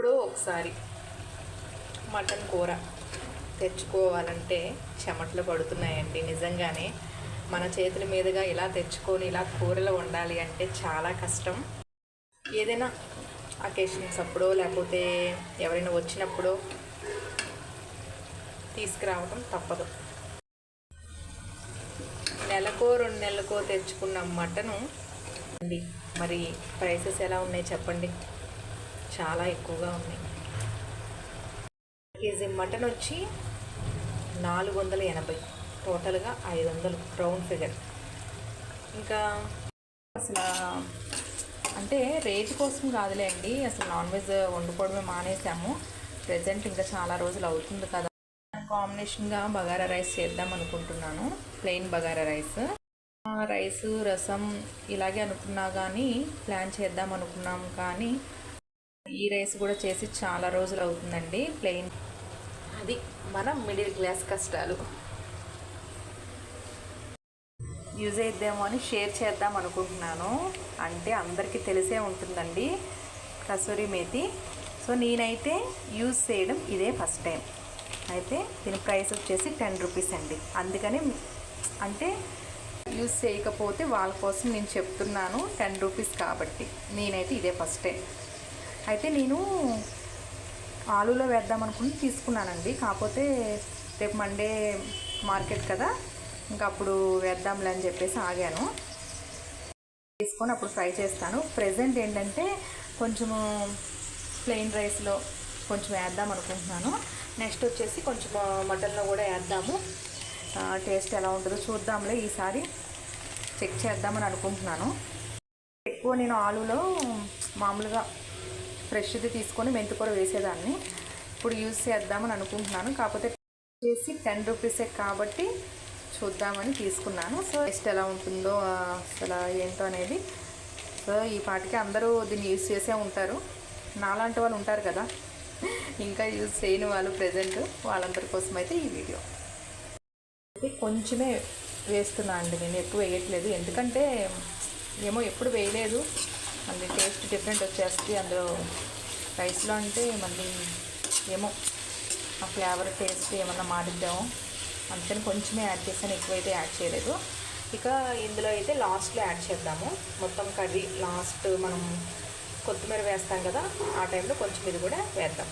ఎప్పుడో ఒకసారి మటన్ కూర తెచ్చుకోవాలంటే చెమటలు పడుతున్నాయండి. నిజంగానే మన చేతుల మీదుగా ఇలా తెచ్చుకొని ఇలా కూరలు వండాలి అంటే చాలా కష్టం. ఏదైనా అకేషన్స్ అప్పుడో లేకపోతే ఎవరైనా వచ్చినప్పుడో తీసుకురావడం తప్పదు. నెలకో 2 నెలలకో తెచ్చుకున్న మటను అండి, మరి ప్రైసెస్ ఎలా ఉన్నాయి చెప్పండి? చాలా ఎక్కువగా ఉన్నాయి. కేజీ మటన్ వచ్చి 480, టోటల్గా 500 రౌండ్ ఫిగర్. ఇంకా అసలు అంటే రేట్ కోసం కాదులే అండి, అసలు నాన్ వెజ్ వండుకోవడమే మానేసాము. ప్రజెంట్ ఇంకా చాలా రోజులు అవుతుంది కదా. కాంబినేషన్గా బగారా రైస్ చేద్దాం అనుకుంటున్నాను. ప్లెయిన్ బగారా రైస్, రసం ఇలాగే అనుకున్నా కానీ ప్లాన్ చేద్దాం అనుకున్నాం. కానీ ఈ రైస్ కూడా చేసి చాలా రోజులు అవుతుందండి. ప్లెయిన్, అది మన మిడిల్ క్లాస్ కష్టాలు. యూజ్ అయిద్దామో అని షేర్ చేద్దాం అనుకుంటున్నాను. అంటే అందరికీ తెలిసే ఉంటుందండి కసూరి మేతి. సో నేనైతే యూజ్ చేయడం ఇదే ఫస్ట్ టైం. అయితే దీని ప్రైస్ వచ్చేసి 10 రూపీస్ అండి. అందుకని అంటే యూజ్ చేయకపోతే వాళ్ళ కోసం నేను చెప్తున్నాను, 10 రూపీస్ కాబట్టి. నేనైతే ఇదే ఫస్ట్ టైం. అయితే నేను ఆలూలో వేద్దాం అనుకుని తీసుకున్నానండి. కాకపోతే రేపు మండే మార్కెట్ కదా, ఇంకా అప్పుడు వేద్దాంలే అని చెప్పేసి ఆగాను. తీసుకొని అప్పుడు ఫ్రై చేస్తాను. ప్రెజెంట్ ఏంటంటే కొంచెము ప్లెయిన్ రైస్లో కొంచెం వేద్దాం అనుకుంటున్నాను. నెక్స్ట్ వచ్చేసి కొంచెం మటన్లో కూడా వేద్దాము. టేస్ట్ ఎలా ఉంటుందో చూద్దాంలే, ఈసారి చెక్ చేద్దామని అనుకుంటున్నాను. ఎక్కువ నేను ఆలూలో మామూలుగా ఫ్రెష్ది తీసుకొని మెంతికూర వేసేదాన్ని. ఇప్పుడు యూజ్ చేద్దామని అనుకుంటున్నాను. కాకపోతే చేసి 10 రూపీసే కాబట్టి చూద్దామని తీసుకున్నాను. సో టేస్ట్ ఎలా ఉంటుందో అసలు ఏంటో అనేది. సో ఈ పాటికి అందరూ దీన్ని యూజ్ చేసే ఉంటారు. నాలాంటి వాళ్ళు ఉంటారు కదా, ఇంకా యూజ్ చేయని వాళ్ళు ప్రజెంట్, వాళ్ళందరి కోసం అయితే ఈ వీడియో. అయితే కొంచెమే వేస్తున్నాను అండి, నేను ఎక్కువ వేయట్లేదు. ఎందుకంటే ఏమో ఎప్పుడు వేయలేదు, మళ్ళీ టేస్ట్ డిఫరెంట్ వచ్చేస్తుంది అందులో రైస్లో. అంటే మళ్ళీ ఏమో ఆ ఫ్లేవర్ టేస్ట్ ఏమన్నా మారిద్దామో అందుకని కొంచెమే యాడ్ చేస్తాను, ఎక్కువైతే యాడ్ చేయలేదు. ఇక ఇందులో అయితే లాస్ట్లో యాడ్ చేద్దాము. మొత్తం కర్రీ లాస్ట్ మనం కొత్తిమీర వేస్తాం కదా, ఆ టైంలో కొంచెం ఇది కూడా వేద్దాం.